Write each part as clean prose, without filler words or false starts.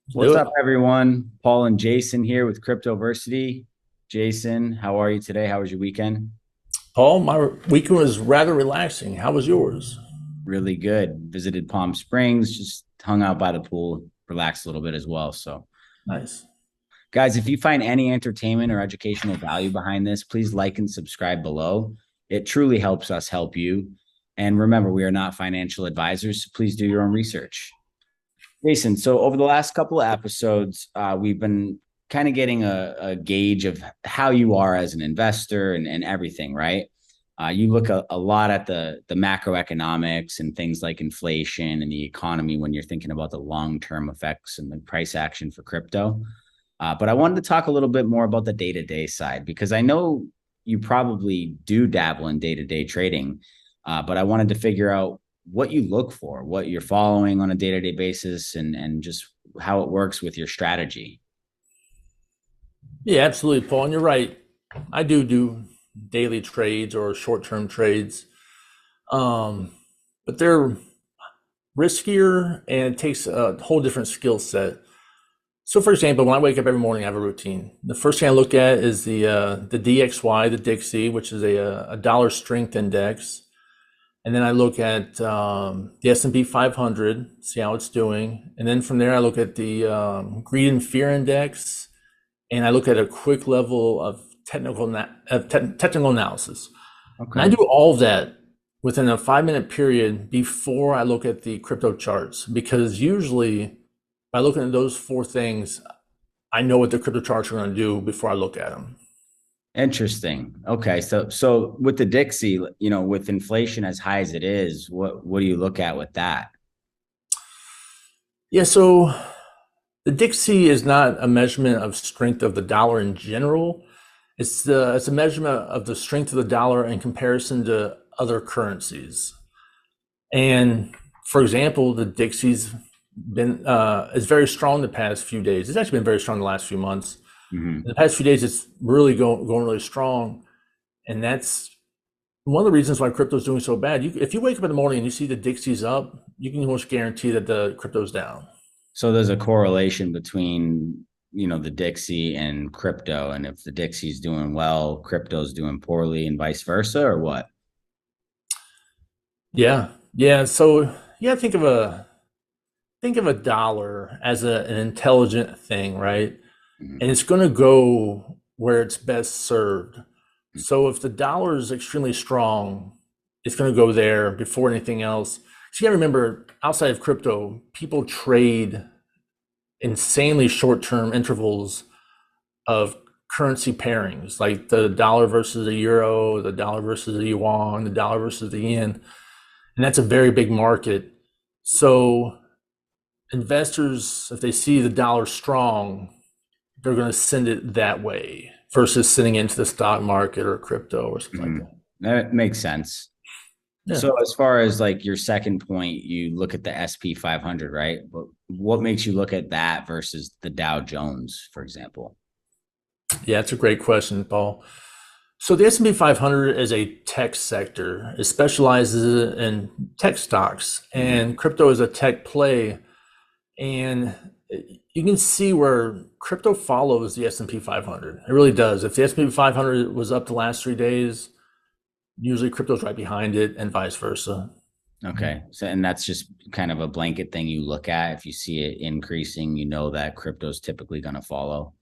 Let's What's do up, it. everyone? Paul and Jason here with Cryptoversity. Jason, how are you today? How was your weekend? Paul, my weekend was rather relaxing. How was yours? Really good. Visited Palm Springs, just hung out by the pool, relaxed a little bit as well. So, Nice. guys, if you find any entertainment or educational value behind this, please like and subscribe below. It truly helps us help you. And remember, we are not financial advisors, so please do your own research. Jason, so over the last couple of episodes, we've been kind of getting a gauge of how you are as an investor and everything, right? You look a lot at the macroeconomics and things like inflation and the economy when you're thinking about the long-term effects and the price action for crypto. But I wanted to talk a little bit more about the day-to-day side because I know you probably do dabble in day-to-day trading, but I wanted to figure out what you look for, what you're following on a day-to-day basis, and just how it works with your strategy. Yeah, absolutely, Paul. And you're right. I do daily trades or short-term trades, um, but they're riskier and it takes a whole different skill set. So, for example, when I wake up every morning, I have a routine. The first thing I look at is the DXY, the Dixie, which is a dollar strength index. And then I look at the S&P 500, see how it's doing. And then from there, I look at the greed and fear index, and I look at a quick level of technical analysis. And I Okay. do all of that within a 5 minute period before I look at the crypto charts, because usually by looking at those four things, I know what the crypto charts are going to do before I look at them. Interesting. Okay. So with the Dixie, with inflation as high as it is, what do you look at with that? Yeah, so the Dixie is not a measurement of strength of the dollar in general. It's a measurement of the strength of the dollar in comparison to other currencies. And for example, the Dixie's been is very strong the past few days. It's actually been very strong the last few months. In Hmm. the past few days, it's really going really strong, and that's one of the reasons why crypto is doing so bad. If you wake up in the morning and you see the Dixie's up, you can almost guarantee that the crypto's down. So there's a correlation between, the Dixie and crypto. And if the Dixie's doing well, crypto's doing poorly and vice versa, or what? Yeah, yeah. So yeah, think of a dollar as an intelligent thing, right? And Mhm. it's going to go where it's best served. So if the dollar is extremely strong, it's going to go there before anything else. So you got to remember, outside of crypto, people trade insanely short-term intervals of currency pairings, like the dollar versus the euro, the dollar versus the yuan, the dollar versus the yen, and that's a very big market. So investors, if they see the dollar strong, they're going to send it that way versus sending it into the stock market or crypto or something like Mhm. that. That makes sense. Yeah. So as far as like your second point, you look at the SP 500, right? But what makes you look at that versus the Dow Jones, for example? Yeah, that's a great question, Paul. So the S&P 500 is a tech sector. It specializes in tech stocks, Mhm. and crypto is a tech play. And you can see where crypto follows the S&P 500. It really does. If the S&P 500 was up the last 3 days, usually crypto's right behind it, and vice versa. Okay. So, and that's just kind of a blanket thing you look at. If you see it increasing, you know that crypto's typically going to follow.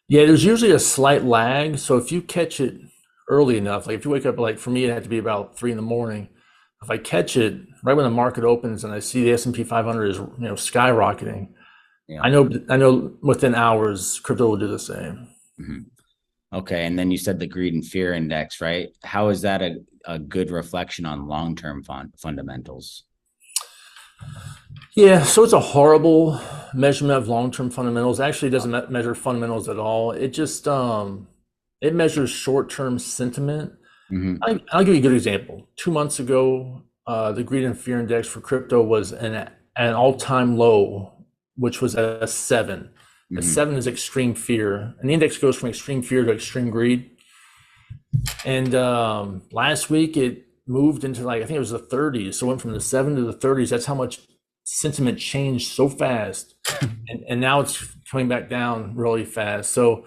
Yeah, there's usually a slight lag. So if you catch it early enough, like if you wake up, like for me, it had to be about 3 in the morning. If I catch it right when the market opens and I see the S&P 500 is skyrocketing, Yeah. I know within hours crypto will do the same. Mhm. Okay. And then you said the greed and fear index, right? How is that a good reflection on long-term fundamentals? Yeah, so it's a horrible measurement of long-term fundamentals. Actually, it doesn't measure fundamentals at all. It measures short-term sentiment. Hmm. I'll give you a good example. 2 months ago, the greed and fear index for crypto was an all-time low, which was at a 7. A Hmm. 7 is extreme fear, and the index goes from extreme fear to extreme greed. And last week, it moved into, like, I think it was the 30s. So it went from the 7 to the 30s. That's how much sentiment changed so fast, and now it's coming back down really fast. So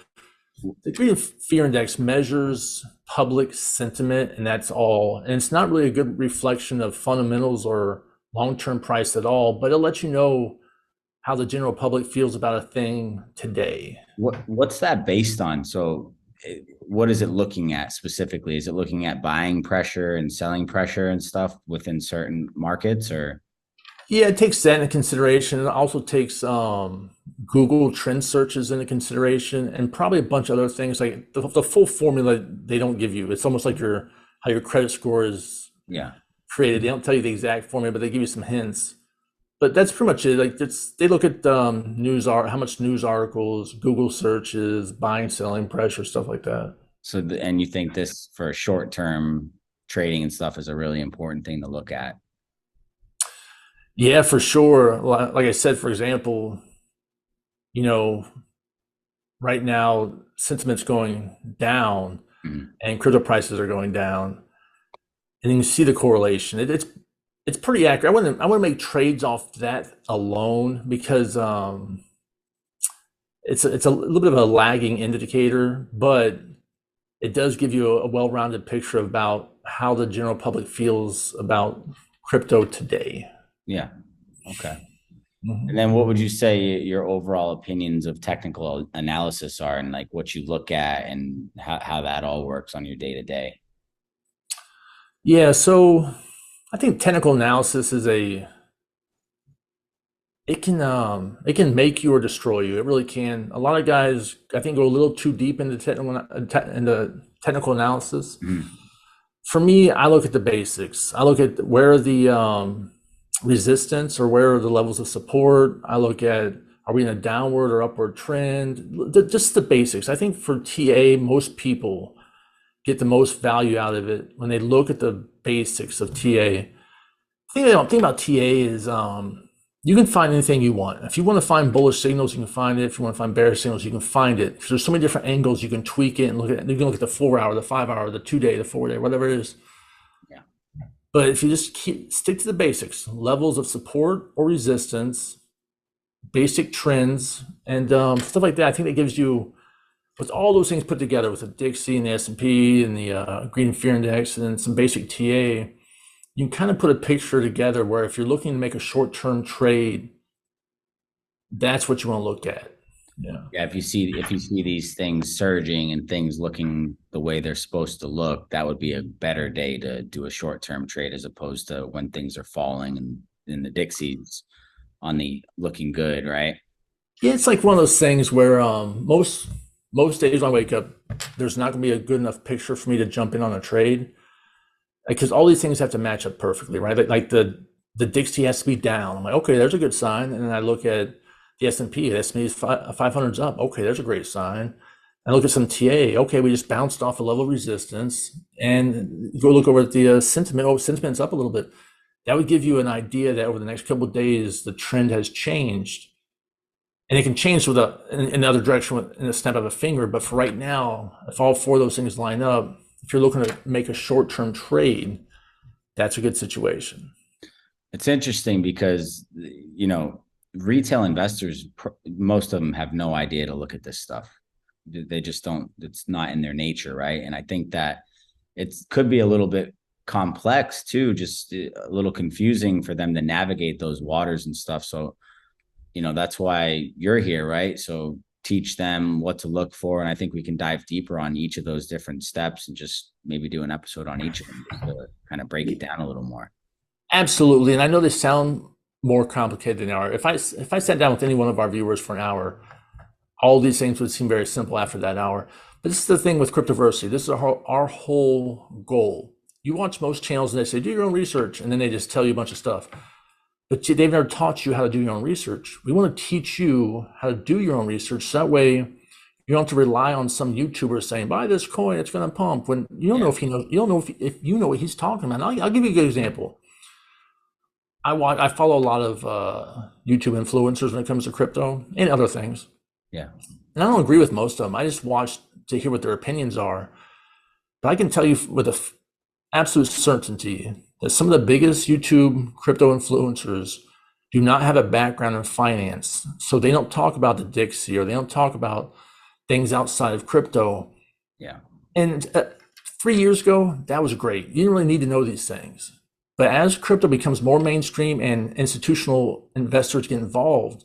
the greed fear index measures public sentiment, and that's all. And it's not really a good reflection of fundamentals or long-term price at all, but it'll let you know how the general public feels about a thing today. What's that based on? So what is it looking at specifically? Is it looking at buying pressure and selling pressure and stuff within certain markets, or? Yeah, it takes that into consideration. It also takes Google trend searches into consideration, and probably a bunch of other things. Like the full formula they don't give you. It's almost like how your credit score is Yeah. created. They don't tell you the exact formula, but they give you some hints. But that's pretty much it. Like they look at how much news articles, Google searches, buying, selling pressure, stuff like that. So, and you think this for short-term trading and stuff is a really important thing to look at? Yeah, for sure. Like I said, for example, you know, right now sentiment's going down and crypto prices are going down, and you can see the correlation. It's pretty accurate. I wouldn't make trades off that alone because it's a little bit of a lagging indicator, but it does give you a well-rounded picture about how the general public feels about crypto today. Yeah. Okay. And then what would you say your overall opinions of technical analysis are, and like what you look at and how that all works on your day to day? Yeah, so I think technical analysis it can make you or destroy you. It really can. A lot of guys, I think, go a little too deep into technical analysis. For me, I look at the basics. I look at where are the resistance or where are the levels of support. I look at, are we in a downward or upward trend? Just the basics. I think for TA, most people get the most value out of it when they look at the basics of TA. The thing they don't think about TA is you can find anything you want. If you want to find bullish signals, you can find it. If you want to find bearish signals, you can find it. Because there's so many different angles you can tweak it and look at. You can look at the 4 hour, the 5 hour, the 2 day, the 4 day, whatever it is. Yeah. But if you just stick to the basics, levels of support or resistance, basic trends, and stuff like that, I think that gives you, with all those things put together, with the Dixie and the S&P and the Greed and Fear Index and some basic TA, you can kind of put a picture together where if you're looking to make a short-term trade, that's what you want to look at. Yeah. Yeah. If you see these things surging and things looking the way they're supposed to look, that would be a better day to do a short-term trade, as opposed to when things are falling and in the Dixies on the looking good, right? Yeah, it's like one of those things where most days when I wake up, there's not going to be a good enough picture for me to jump in on a trade, because all these things have to match up perfectly, right? Like the Dixie has to be down. I'm like, okay, there's a good sign. And then I look at the S&P. The S&P is 500's up. Okay, there's a great sign. I look at some TA. Okay, we just bounced off a level of resistance. And go look over at the sentiment. Oh, sentiment's up a little bit. That would give you an idea that over the next couple of days, the trend has changed. And it can change in the other direction in a snap of a finger. But for right now, if all four of those things line up, if you're looking to make a short-term trade, that's a good situation. It's interesting because, retail investors, most of them have no idea to look at this stuff. They just don't, it's not in their nature, right? And I think that it could be a little bit complex too, just a little confusing for them to navigate those waters and stuff. So, that's why you're here, right? So teach them what to look for. And I think we can dive deeper on each of those different steps and just maybe do an episode on each of them just to kind of break it down a little more. Absolutely. And I know they sound more complicated than they are. If I sat down with any one of our viewers for an hour, all these things would seem very simple after that hour. But this is the thing with Cryptoversity. This is our whole goal. You watch most channels and they say, do your own research. And then they just tell you a bunch of stuff. But they've never taught you how to do your own research. We want to teach you how to do your own research. So that way you don't have to rely on some YouTuber saying, buy this coin, it's going to pump. When you don't know if he knows, you don't know if you know what he's talking about. I'll give you a good example. I follow a lot of YouTube influencers when it comes to crypto and other things. Yeah. And I don't agree with most of them. I just watch to hear what their opinions are. But I can tell you with absolute certainty that some of the biggest YouTube crypto influencers do not have a background in finance. So they don't talk about the Dixie, or they don't talk about things outside of crypto. Yeah. And 3 years ago, that was great. You didn't really need to know these things. But as crypto becomes more mainstream and institutional investors get involved,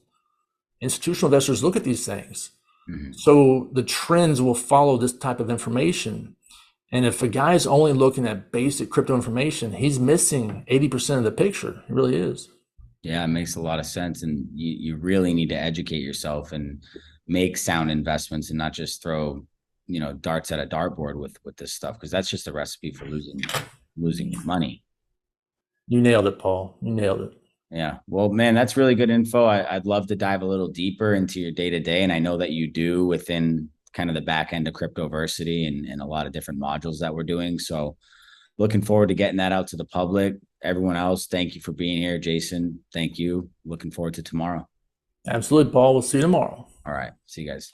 institutional investors look at these things. Mm-hmm. So the trends will follow this type of information. And if a guy's only looking at basic crypto information, he's missing 80% of the picture. He really is. Yeah, it makes a lot of sense. And you really need to educate yourself and make sound investments and not just throw, darts at a dartboard with this stuff, because that's just a recipe for losing money. You nailed it, Paul. You nailed it. Yeah. Well, man, that's really good info. I'd love to dive a little deeper into your day to day. And I know that you do within kind of the back end of Cryptoversity and a lot of different modules that we're doing. So looking forward to getting that out to the public. Everyone else, thank you for being here. Jason, thank you. Looking forward to tomorrow. Absolutely, Paul. We'll see you tomorrow. All right. See you guys.